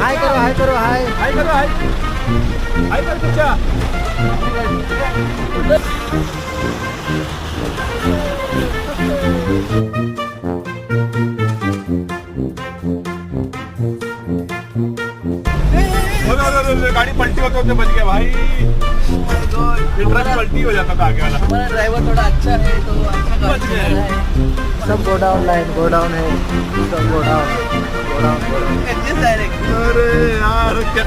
हाय करो हाय करो हाय हाय करो हाय हाय कर तुझ्या गाड़ी पलटी होते होते बच गया भाई ट्रक पलटी हो जाता था आगे वाला हमारा ड्राइवर थोड़ा अच्छा है तो अच्छा बच गाड़ी गए। चला रहा है सब गोडाउन लाइन गोडाउन है सब गोडाउन गोडाउन अरे यार क्या